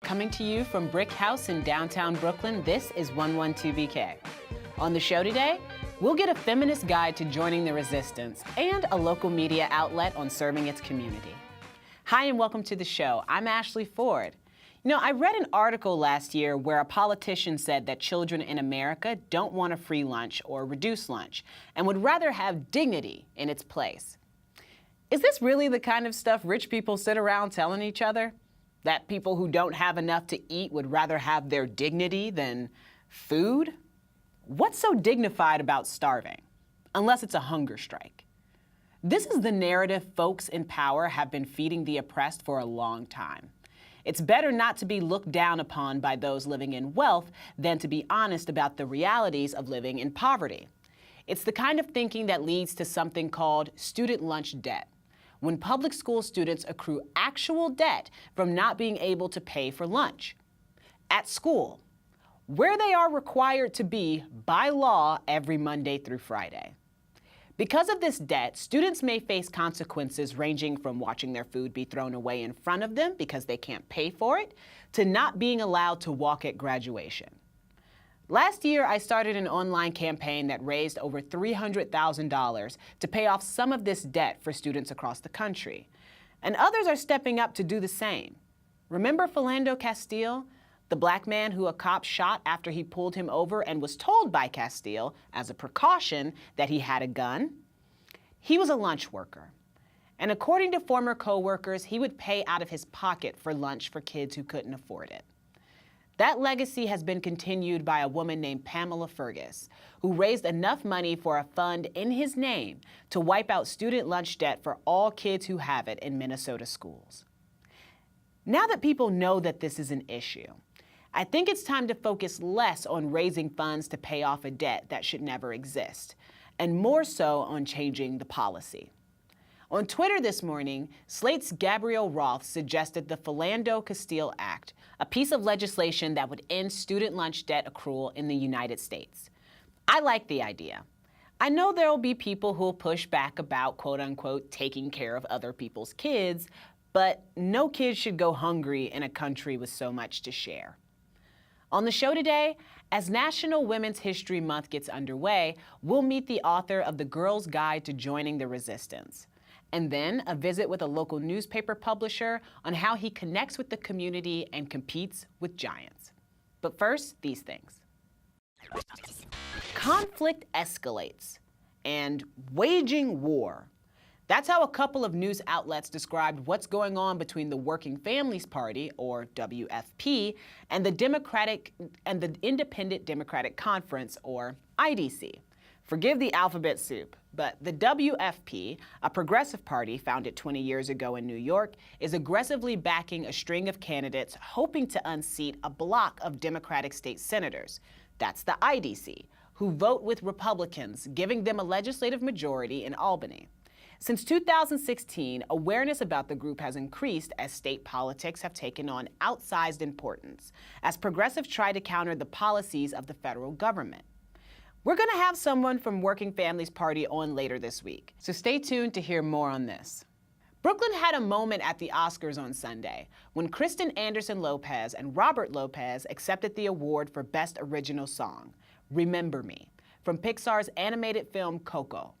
Coming to you from Brick House in downtown Brooklyn, this is 112BK. On the show today, we'll get a feminist guide to joining the resistance and a local media outlet on serving its community. Hi and welcome to the show. I'm Ashley Ford. You know, I read an article last year where a politician said that children in America don't want a free lunch or reduced lunch and would rather have dignity in its place. Is this really the kind of stuff rich people sit around telling each other? That people who don't have enough to eat would rather have their dignity than food? What's so dignified about starving? Unless it's a hunger strike. This is the narrative folks in power have been feeding the oppressed for a long time. It's better not to be looked down upon by those living in wealth than to be honest about the realities of living in poverty. It's the kind of thinking that leads to something called student lunch debt, when public school students accrue actual debt from not being able to pay for lunch at school, where they are required to be by law every Monday through Friday. Because of this debt, students may face consequences ranging from watching their food be thrown away in front of them because they can't pay for it, to not being allowed to walk at graduation. Last year, I started an online campaign that raised over $300,000 to pay off some of this debt for students across the country. And others are stepping up to do the same. Remember Philando Castile, the black man who a cop shot after he pulled him over and was told by Castile, as a precaution, that he had a gun? He was a lunch worker. And according to former co-workers, he would pay out of his pocket for lunch for kids who couldn't afford it. That legacy has been continued by a woman named Pamela Fergus, who raised enough money for a fund in his name to wipe out student lunch debt for all kids who have it in Minnesota schools. Now that people know that this is an issue, I think it's time to focus less on raising funds to pay off a debt that should never exist, and more so on changing the policy. On Twitter this morning, Slate's Gabrielle Roth suggested the Philando Castile Act, a piece of legislation that would end student lunch debt accrual in the United States. I like the idea. I know there will be people who will push back about, quote unquote, taking care of other people's kids, but no kid should go hungry in a country with so much to share. On the show today, as National Women's History Month gets underway, we'll meet the author of The Girl's Guide to Joining the Resistance. And then a visit with a local newspaper publisher on how he connects with the community and competes with giants. But first, these things. Conflict escalates and waging war. That's how a couple of news outlets described what's going on between the Working Families Party, or WFP, and the Independent Democratic Conference, or IDC. Forgive the alphabet soup, but the WFP, a progressive party founded 20 years ago in New York, is aggressively backing a string of candidates hoping to unseat a block of Democratic state senators. That's the IDC, who vote with Republicans, giving them a legislative majority in Albany. Since 2016, awareness about the group has increased as state politics have taken on outsized importance, as progressives try to counter the policies of the federal government. We're going to have someone from Working Families Party on later this week, so stay tuned to hear more on this. Brooklyn had a moment at the Oscars on Sunday when Kristen Anderson Lopez and Robert Lopez accepted the award for Best Original Song, Remember Me, from Pixar's animated film Coco.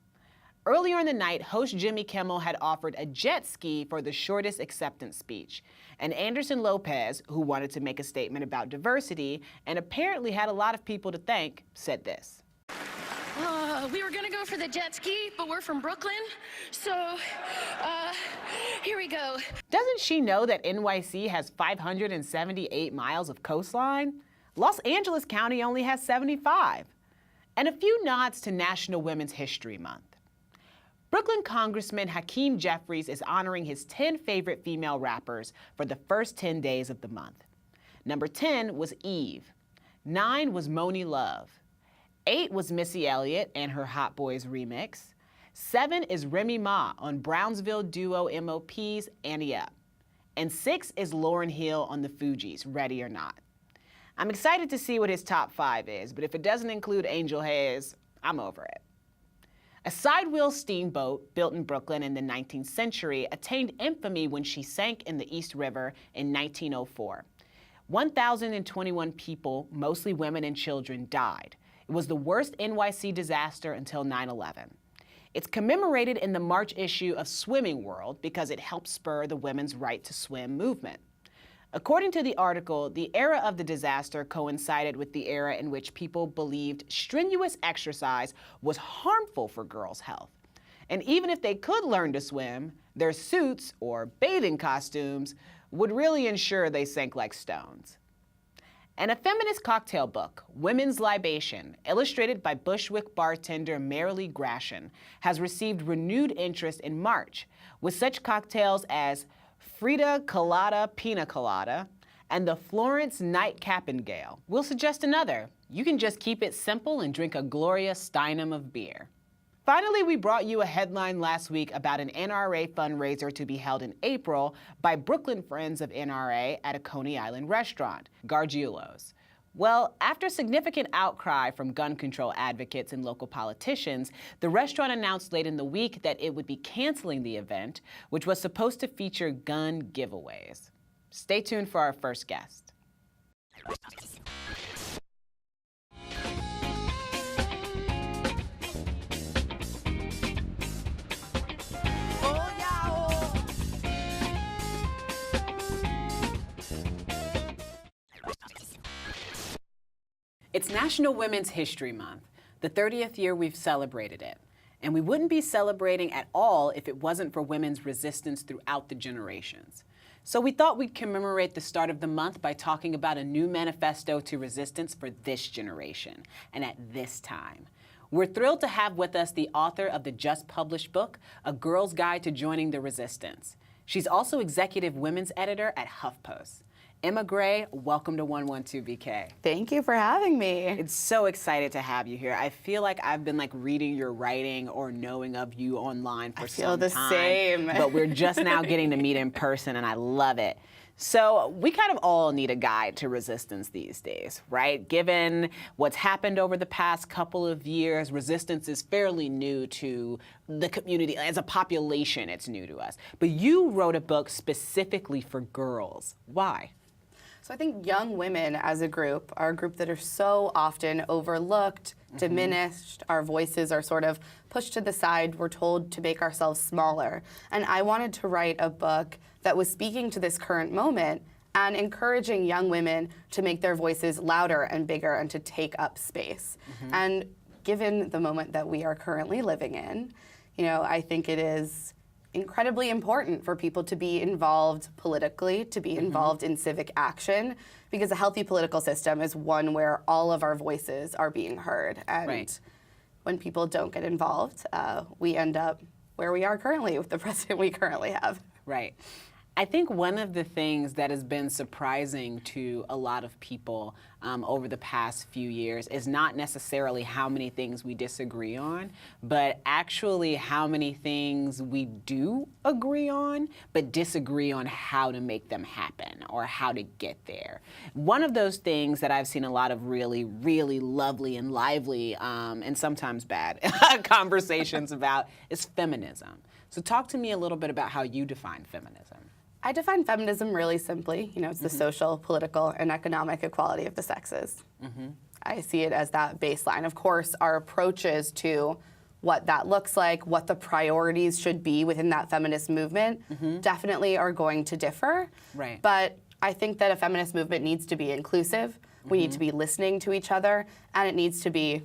Earlier in the night, host Jimmy Kimmel had offered a jet ski for the shortest acceptance speech, and Anderson Lopez, who wanted to make a statement about diversity and apparently had a lot of people to thank, said this. We were gonna go for the jet ski, but we're from Brooklyn, so here we go. Doesn't she know that NYC has 578 miles of coastline? Los Angeles County only has 75. And a few nods to National Women's History Month. Brooklyn Congressman Hakeem Jeffries is honoring his 10 favorite female rappers for the first 10 days of the month. Number 10 was Eve. 9 was Moni Love. 8 was Missy Elliott and her Hot Boys remix. 7 is Remy Ma on Brownsville duo MOP's Annie Up. And 6 is Lauryn Hill on the Fugees' Ready or Not. I'm excited to see what his top 5 is, but if it doesn't include Angel Hayes, I'm over it. A sidewheel steamboat built in Brooklyn in the 19th century attained infamy when she sank in the East River in 1904. 1,021 people, mostly women and children, died. It was the worst NYC disaster until 9/11. It's commemorated in the March issue of Swimming World because it helped spur the women's right to swim movement. According to the article, the era of the disaster coincided with the era in which people believed strenuous exercise was harmful for girls' health. And even if they could learn to swim, their suits, or bathing costumes, would really ensure they sank like stones. And a feminist cocktail book, Women's Libation, illustrated by Bushwick bartender Marilee Gratian, has received renewed interest in March, with such cocktails as Frida Colada Pina Colada and the Florence Nightcapingale. We'll suggest another. You can just keep it simple and drink a Gloria Steinem of beer. Finally, we brought you a headline last week about an NRA fundraiser to be held in April by Brooklyn Friends of NRA at a Coney Island restaurant, Gargiulo's. Well, after significant outcry from gun control advocates and local politicians, the restaurant announced late in the week that it would be canceling the event, which was supposed to feature gun giveaways. Stay tuned for our first guest. It's National Women's History Month, the 30th year we've celebrated it. And we wouldn't be celebrating at all if it wasn't for women's resistance throughout the generations. So we thought we'd commemorate the start of the month by talking about a new manifesto to resistance for this generation and at this time. We're thrilled to have with us the author of the just published book, A Girl's Guide to Joining the Resistance. She's also executive women's editor at HuffPost. Emma Gray, welcome to 112BK. Thank you for having me. It's so excited to have you here. I feel like I've been reading your writing or knowing of you online for some time. I feel the same. But we're just now getting to meet in person, and I love it. So we kind of all need a guide to resistance these days, right? Given what's happened over the past couple of years, resistance is fairly new to the community. As a population, it's new to us. But you wrote a book specifically for girls. Why? So I think young women as a group are a group that are so often overlooked, diminished. Our voices are sort of pushed to the side. We're told to make ourselves smaller. And I wanted to write a book that was speaking to this current moment and encouraging young women to make their voices louder and bigger and to take up space. And given the moment that we are currently living in, I think it is incredibly important for people to be involved politically, to be involved in civic action, because a healthy political system is one where all of our voices are being heard. And when people don't get involved, we end up where we are currently with the president we currently have. Right. I think one of the things that has been surprising to a lot of people over the past few years is not necessarily how many things we disagree on, but actually how many things we do agree on, but disagree on how to make them happen or how to get there. One of those things that I've seen a lot of really, really lovely and lively and sometimes bad conversations about is feminism. So talk to me a little bit about how you define feminism. I define feminism really simply. It's the social, political, and economic equality of the sexes. I see it as that baseline. Of course, our approaches to what that looks like, what the priorities should be within that feminist movement, definitely are going to differ. Right. But I think that a feminist movement needs to be inclusive. We need to be listening to each other, and it needs to be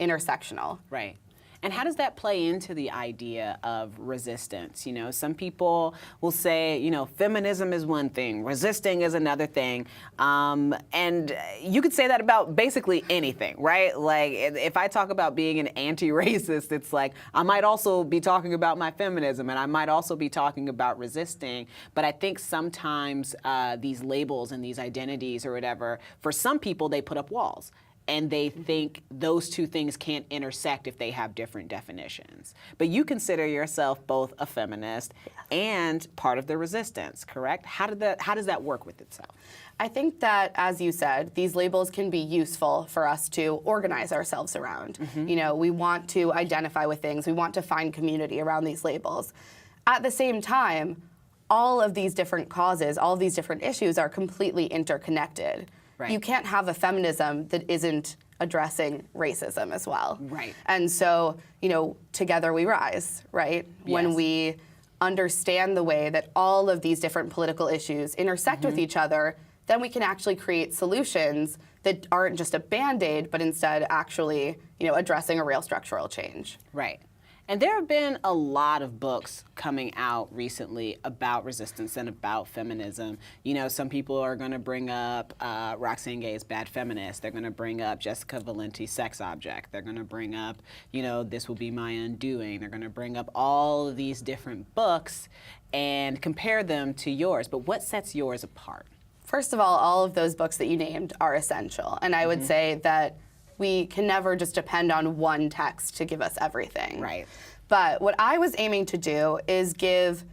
intersectional. Right. And how does that play into the idea of resistance? Some people will say, feminism is one thing, resisting is another thing. And you could say that about basically anything, right? Like, if I talk about being an anti-racist, it's like, I might also be talking about my feminism, and I might also be talking about resisting. But I think sometimes these labels and these identities or whatever, for some people, they put up walls. And they think those two things can't intersect if they have different definitions. But you consider yourself both a feminist and part of the resistance, correct? How does that work with itself? I think that, as you said, these labels can be useful for us to organize ourselves around. We want to identify with things. We want to find community around these labels. At the same time, all of these different causes, all of these different issues are completely interconnected. Right. You can't have a feminism that isn't addressing racism as well. Right. And so, together we rise, right? Yes. When we understand the way that all of these different political issues intersect with each other, then we can actually create solutions that aren't just a Band-Aid, but instead actually, addressing a real structural change. Right. And there have been a lot of books coming out recently about resistance and about feminism. Some people are going to bring up Roxane Gay's Bad Feminist. They're going to bring up Jessica Valenti's Sex Object. They're going to bring up, This Will Be My Undoing. They're going to bring up all of these different books and compare them to yours. But what sets yours apart? First of all of those books that you named are essential. And I would say that we can never just depend on one text to give us everything. Right. But what I was aiming to do is give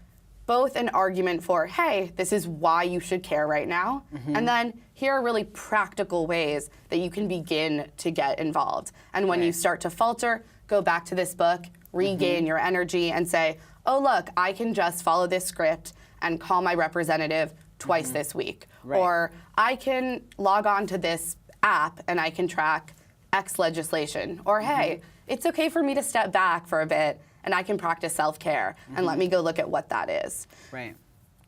both an argument for, hey, this is why you should care right now, and then here are really practical ways that you can begin to get involved. And when you start to falter, go back to this book, regain your energy, and say, oh, look, I can just follow this script and call my representative twice this week. Right. Or I can log on to this app and I can track X legislation. Or hey, it's okay for me to step back for a bit and I can practice self-care and let me go look at what that is. Right.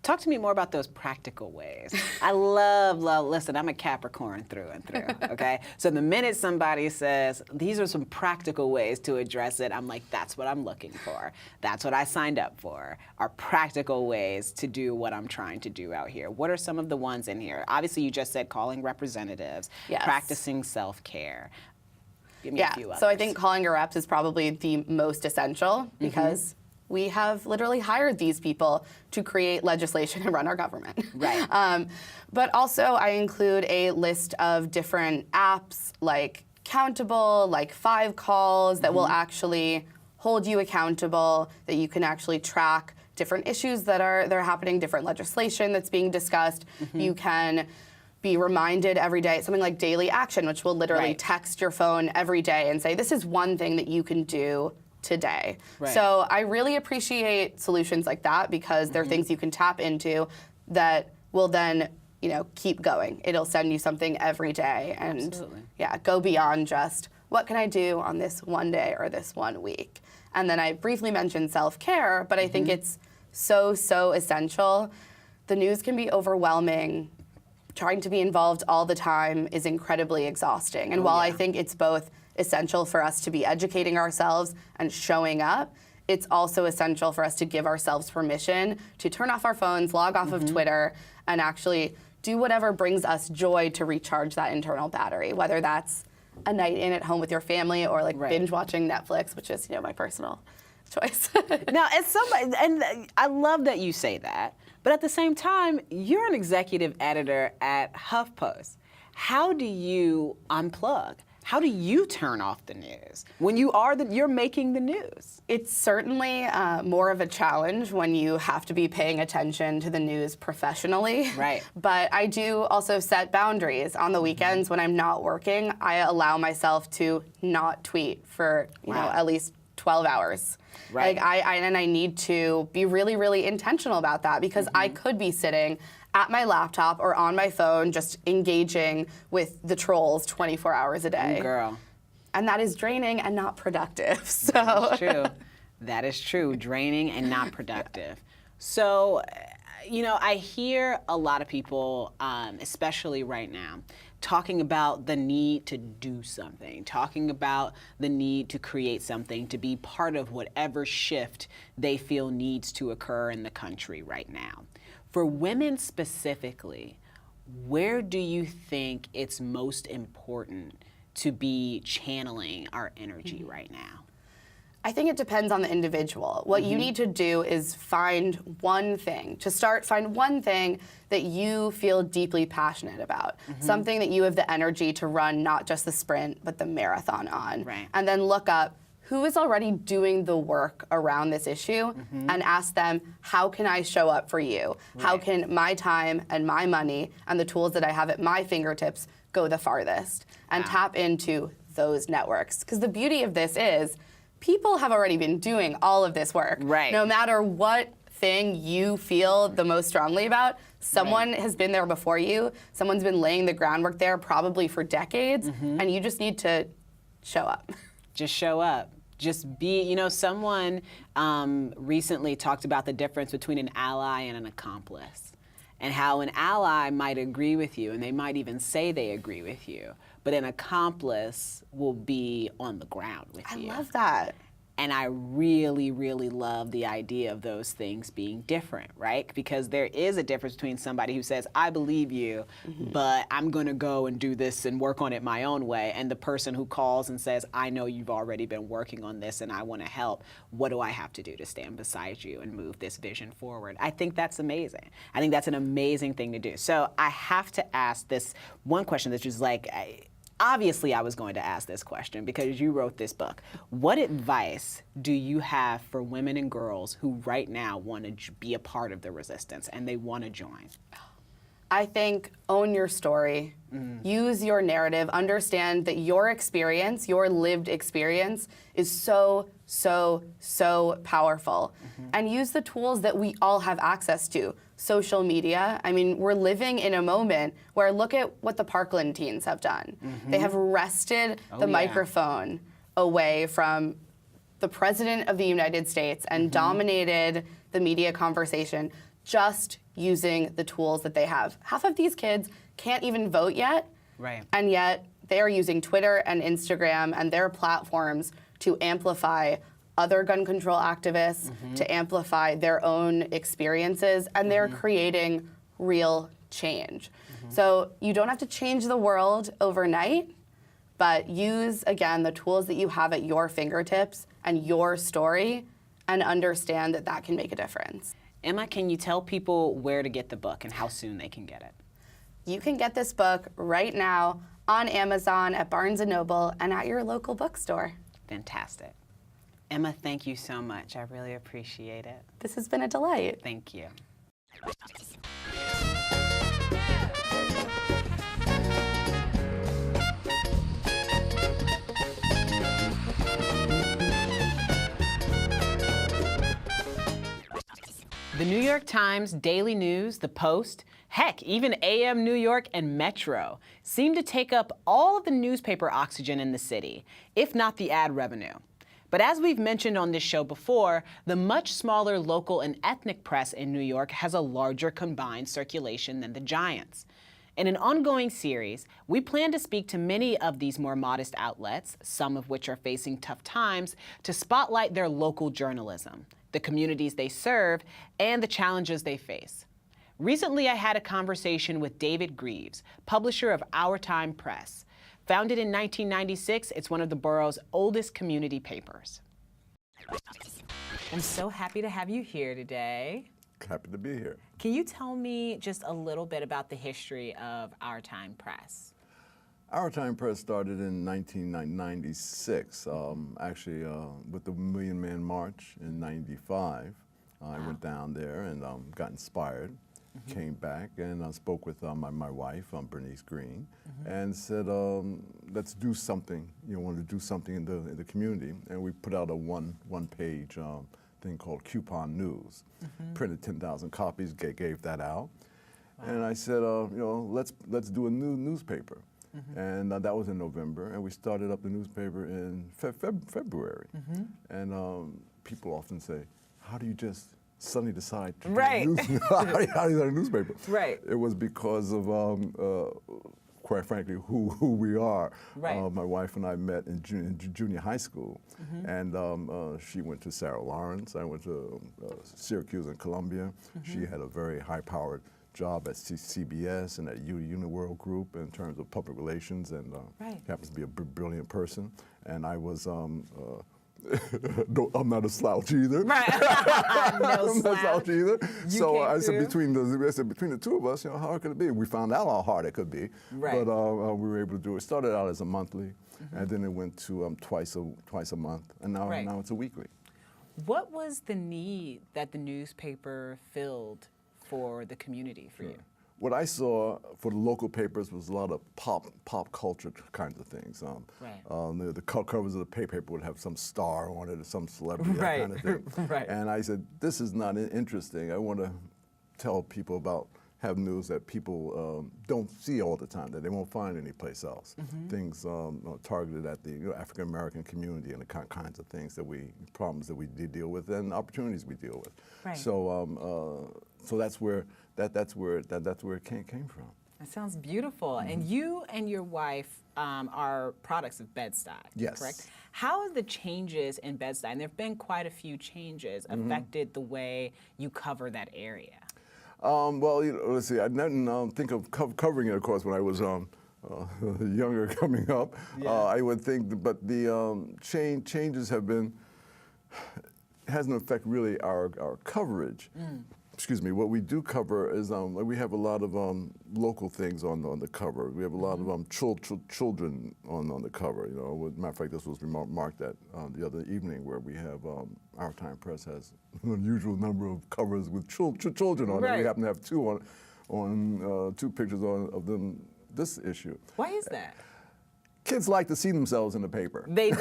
Talk to me more about those practical ways. I love, listen, I'm a Capricorn through and through, okay? So the minute somebody says, these are some practical ways to address it, I'm like, that's what I'm looking for. That's what I signed up for, are practical ways to do what I'm trying to do out here. What are some of the ones in here? Obviously, you just said calling representatives, practicing self-care. Give me a few others. So I think calling your reps is probably the most essential because we have literally hired these people to create legislation and run our government. Right. But also I include a list of different apps like Countable, like 5 Calls that will actually hold you accountable, that you can actually track different issues that are happening, different legislation that's being discussed. You can be reminded every day, something like Daily Action, which will literally text your phone every day and say, this is one thing that you can do today. Right. So I really appreciate solutions like that because they're things you can tap into that will then, keep going. It'll send you something every day and go beyond just what can I do on this one day or this one week. And then I briefly mentioned self-care, but I think it's so essential. The news can be overwhelming. Trying to be involved all the time is incredibly exhausting. And while I think it's both essential for us to be educating ourselves and showing up, it's also essential for us to give ourselves permission to turn off our phones, log off of Twitter, and actually do whatever brings us joy to recharge that internal battery, whether that's a night in at home with your family or binge watching Netflix, which is, my personal choice. Now, as somebody, and I love that you say that, but at the same time, you're an executive editor at HuffPost. How do you unplug? How do you turn off the news when you're making the news? It's certainly more of a challenge when you have to be paying attention to the news professionally. Right. But I do also set boundaries. On the weekends when I'm not working, I allow myself to not tweet for at least 12 hours. Right. I need to be really intentional about that because I could be sitting at my laptop or on my phone just engaging with the trolls 24 hours a day. Ooh, girl. And that is draining and not productive. So That's true. That is true. Draining and not productive. So, I hear a lot of people, especially right now, talking about the need to do something, talking about the need to create something, to be part of whatever shift they feel needs to occur in the country right now. For women specifically, where do you think it's most important to be channeling our energy right now? I think it depends on the individual. What you need to do is find one thing. To start, find one thing that you feel deeply passionate about. Something that you have the energy to run not just the sprint, but the marathon on. Right. And then look up who is already doing the work around this issue and ask them, how can I show up for you? Right. How can my time and my money and the tools that I have at my fingertips go the farthest? And tap into those networks. Because the beauty of this is, people have already been doing all of this work. Right. No matter what thing you feel the most strongly about, someone has been there before you. Someone's been laying the groundwork there probably for decades, and you just need to show up. Just show up. Just be, you know, someone recently talked about the difference between an ally and an accomplice, and how an ally might agree with you, and they might even say they agree with you, but an accomplice will be on the ground with you. I love that. And I really, really love the idea of those things being different, right? Because there is a difference between somebody who says, I believe you, but I'm gonna go and do this and work on it my own way, and the person who calls and says, I know you've already been working on this and I wanna help. What do I have to do to stand beside you and move this vision forward? I think that's amazing. I think that's an amazing thing to do. So I have to ask this one question that's just like, obviously, I was going to ask this question because you wrote this book. What advice do you have for women and girls who right now want to be a part of the resistance and they want to join? I think own your story, use your narrative, understand that your experience, your lived experience is so, so, so powerful. And use the tools that we all have access to. Social media. I mean, we're living in a moment where look at what the Parkland teens have done. They have wrested the microphone away from the President of the United States and dominated the media conversation just using the tools that they have. Half of these kids can't even vote yet, and yet they are using Twitter and Instagram and their platforms to amplify other gun control activists, to amplify their own experiences, and they're creating real change. So you don't have to change the world overnight, but use, again, the tools that you have at your fingertips and your story, and understand that that can make a difference. Emma, can you tell people where to get the book and how soon they can get it? You can get this book right now on Amazon, at Barnes & Noble, and at your local bookstore. Fantastic. Emma, thank you so much. I really appreciate it. This has been a delight. Thank you. The New York Times, Daily News, The Post, heck, even AM New York and Metro seem to take up all of the newspaper oxygen in the city, if not the ad revenue. But as we've mentioned on this show before, the much smaller local and ethnic press in New York has a larger combined circulation than the giants. In an ongoing series, we plan to speak to many of these more modest outlets, some of which are facing tough times, to spotlight their local journalism, the communities they serve, and the challenges they face. Recently, I had a conversation with David Greaves, publisher of Our Time Press. Founded in 1996, it's one of the borough's oldest community papers. I'm so happy to have you here today. Happy to be here. Can you tell me just a little bit about the history of Our Time Press? Our Time Press started in 1996, actually with the Million Man March in '95. I went down there and got inspired. Came back and spoke with my wife, Bernice Green, and said, let's do something. You know, wanted to do something in the community, and we put out a one-page thing called Coupon News. Printed 10,000 copies, gave that out, and I said, you know, let's do a new newspaper, and that was in November, and we started up the newspaper in February, and people often say, how do you just suddenly decide to do a news, how do you start a newspaper? It was because of, quite frankly, who we are. My wife and I met in junior high school, and she went to Sarah Lawrence. I went to Syracuse and Columbia. She had a very high-powered job at CBS and at Uniworld Group in terms of public relations, and happens to be a brilliant person. And I was no, I'm not a slouch either. No I'm not a slouch either. You so I said, through. between the two of us, you know, how hard could it be? We found out how hard it could be, but we were able to do it. It started out as a monthly, and then it went to twice a month, and now it's a weekly. What was the need that the newspaper filled for the community for you? what I saw for the local papers was a lot of pop culture kinds of things. Right. The covers of the paper would have some star on it or some celebrity, that Right. kind of thing. Right. And I said, this is not interesting. I want to tell people about, have news that people don't see all the time, that they won't find anyplace else. Things targeted at the African American community and the kinds of things that problems that we deal with and opportunities we deal with. Right. So so that's where it came from. That sounds beautiful. And you and your wife are products of Bed-Stuy, Yes. correct? How have the changes in Bed-Stuy, and there have been quite a few changes, affected the way you cover that area? Well, let's see. I didn't think of covering it, of course, when I was younger coming up. Yeah. I would think, but the changes have been, hasn't affected really our coverage. Excuse me. What we do cover is we have a lot of local things on the cover. We have a lot of children on the cover. As a matter of fact, this was remarked at the other evening, where we have Our Time Press has an unusual number of covers with children on it. Right. We happen to have two two pictures of them this issue. Why is that? Kids like to see themselves in the paper. They do.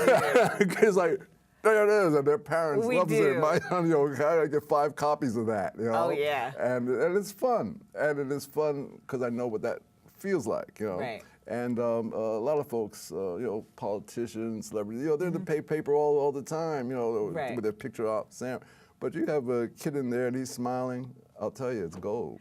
Kids like, there it is, and their parents We love do. it. I get 5 copies of that. Oh, yeah. And it's fun, and it is fun because I know what that feels like. Right. And a lot of folks, politicians, celebrities, they're in the paper all the time. Right. With their picture out, Sam. But you have a kid in there and he's smiling. I'll tell you, it's gold.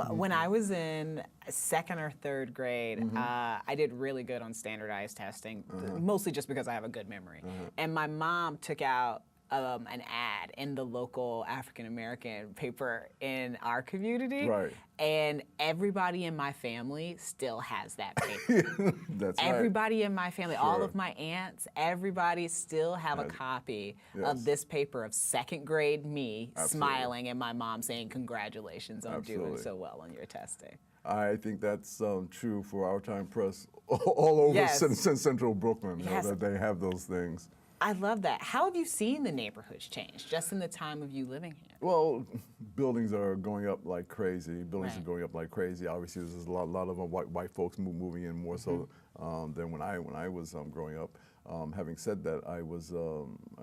When I was in 2nd or 3rd grade, I did really good on standardized testing, mostly just because I have a good memory. And my mom took out an ad in the local African American paper in our community. Right. And everybody in my family still has that paper. That's right. Everybody in my family, all Sure. of my aunts, everybody still have a copy Yes. of this paper of 2nd grade me Absolutely. smiling and my mom saying congratulations on doing Absolutely. so well on your testing. I think that's true for Our Time Press all over Yes. Central Brooklyn. Yes. That they have those things. I love that. How have you seen the neighborhoods change just in the time of you living here? Well, buildings are going up like crazy. Buildings Right. are going up like crazy. Obviously, there's a lot of white folks moving in more so than when I was growing up. Having said that, I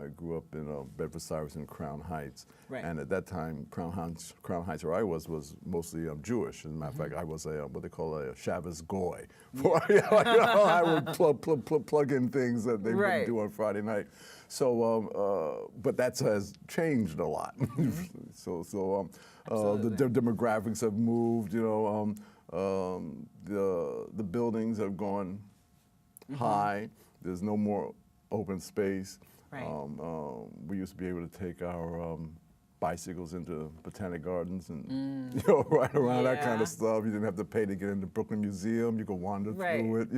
grew up in Bedford-Stuyvesant, Crown Heights, Right. and at that time, Crown Heights, where I was mostly Jewish. As a matter of fact, I was what they call a Shabbos goy. I would plug in things that they Right. wouldn't do on Friday night. So, but that has changed a lot. So the demographics have moved. The buildings have gone high. There's no more open space. Right. We used to be able to take our bicycles into Botanic Gardens and ride around that kind Yeah. of stuff. You didn't have to pay to get into Brooklyn Museum. You could wander Right. through it.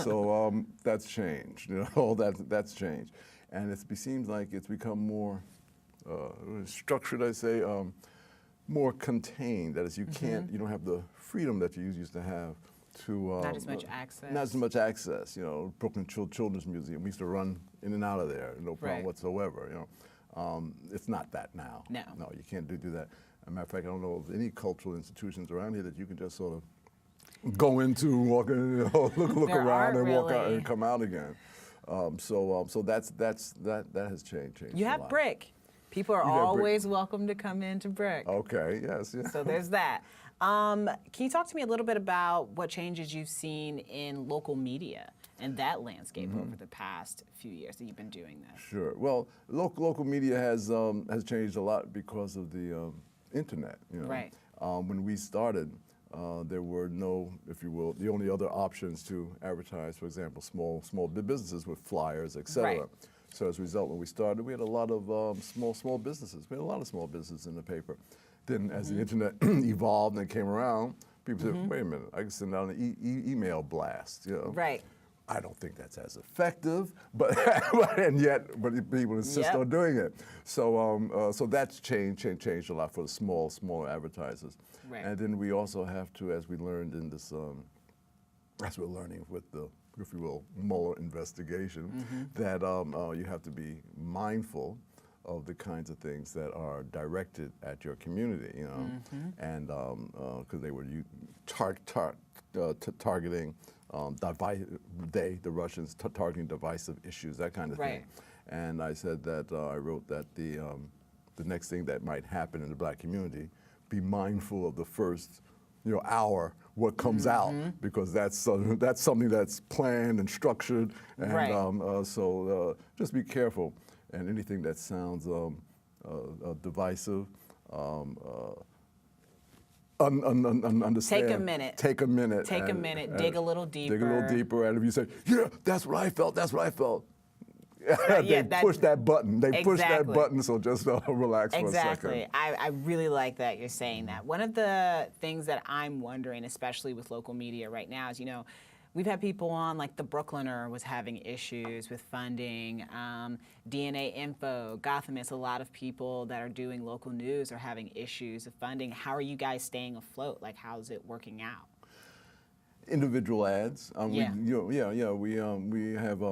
So that's changed. That's changed, and it seems like it's become more structured. I say more contained. That is, you don't have the freedom that you used to have. To Not as much access. Not as much access. Brooklyn Children's Museum. We used to run in and out of there, no problem Right. whatsoever. It's not that now. No. You can't do that. As a matter of fact, I don't know of any cultural institutions around here that you can just sort of go into, walk in, look There around, aren't and walk out really. and come out again. So that has changed. You a have lot. BRIC. People are You have BRIC. always welcome to come into BRIC. Okay. Yes. Yeah. So there's that. Can you talk to me a little bit about what changes you've seen in local media and that landscape over the past few years that you've been doing that? Sure. Well, local media has changed a lot because of the internet. Right. When we started, there were no, if you will, the only other options to advertise, for example, small businesses with flyers, et cetera. Right. So as a result, when we started, we had a lot of small businesses. We had a lot of small businesses in the paper. Then as the internet evolved and came around, people said, wait a minute, I can send out an email blast. Right. I don't think that's as effective, but people insist Yep. on doing it. So that's changed a lot for the smaller advertisers. Right. And then we also have to, as we learned in this, as we're learning with the, if you will, Mueller investigation, that you have to be mindful of the kinds of things that are directed at your community, you know, and because they were targeting the Russians targeting divisive issues, that kind of thing. And I said that I wrote that the next thing that might happen in the black community, be mindful of the first, hour what comes out, because that's something that's planned and structured, and so just be careful, and anything that sounds divisive. Understand. Take a minute. Take a minute. Take a minute. Dig a little deeper. Dig a little deeper, and if you say, "Yeah, that's what I felt. That's what I felt," push that button. They push that button, so just relax for a second. Exactly. I really like that you're saying that. One of the things that I'm wondering, especially with local media right now, is, we've had people on, like the Brooklyner was having issues with funding, DNA Info, Gothamist, a lot of people that are doing local news are having issues of funding. How are you guys staying afloat? Like, how's it working out? Individual ads. We have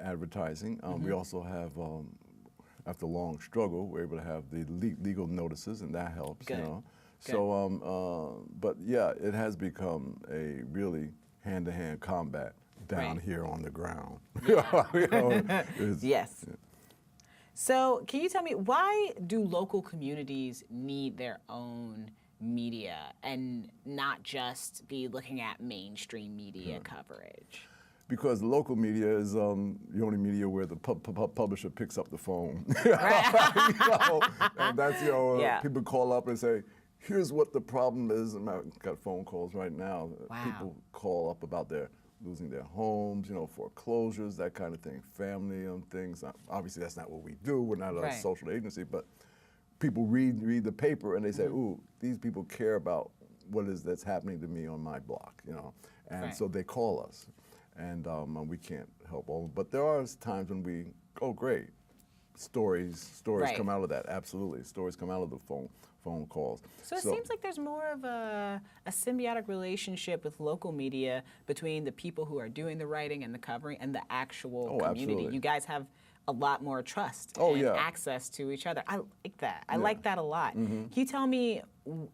advertising. We also have, after a long struggle, we're able to have the legal notices, and that helps. Good. Good. So, but yeah, it has become a really hand-to-hand combat down here on the ground. Yes. Yeah. So, can you tell me, why do local communities need their own media and not just be looking at mainstream media coverage? Because local media is the only media where the publisher picks up the phone. And that's, people call up and say, here's what the problem is. And I've got phone calls right now. Wow. People call up about losing their homes, foreclosures, that kind of thing, family things. Obviously, that's not what we do. We're not a social agency, but people read the paper and they say, ooh, these people care about what is that's happening to me on my block, and so they call us, and we can't help all. But there are times when we, great, stories come out of that. Absolutely, stories come out of the phone calls. So it seems like there's more of a symbiotic relationship with local media between the people who are doing the writing and the covering and the actual community. Absolutely. You guys have a lot more trust and access to each other. I like that. I like that a lot. Can you tell me,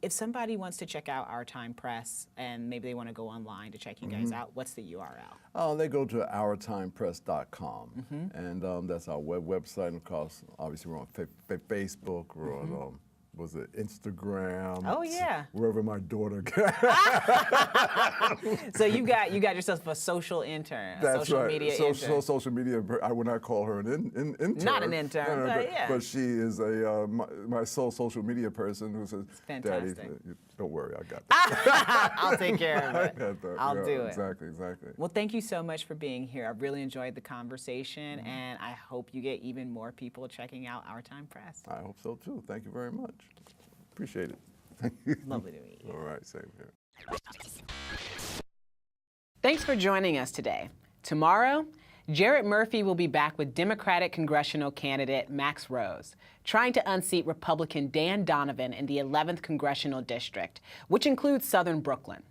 if somebody wants to check out Our Time Press and maybe they want to go online to check you guys out, what's the URL? They go to ourtimepress.com, and that's our website. And of course, obviously we're on Facebook, we're on was it Instagram? Oh yeah. Wherever my daughter So you got yourself a social intern. That's social right. Media intern. Social media. I would not call her an intern. Not an intern, but yeah. But she is my sole social media person who says, fantastic. "Daddy, don't worry, I got that." I'll take care of it. I'll do it. Exactly. Well, thank you so much for being here. I really enjoyed the conversation, and I hope you get even more people checking out Our Time Press. I hope so too. Thank you very much. Appreciate it. Thank you. Lovely to meet you. All right, same here. Thanks for joining us today. Tomorrow, Jarrett Murphy will be back with Democratic congressional candidate Max Rose, trying to unseat Republican Dan Donovan in the 11th Congressional District, which includes Southern Brooklyn.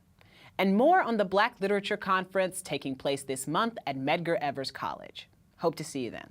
And more on the Black Literature Conference taking place this month at Medgar Evers College. Hope to see you then.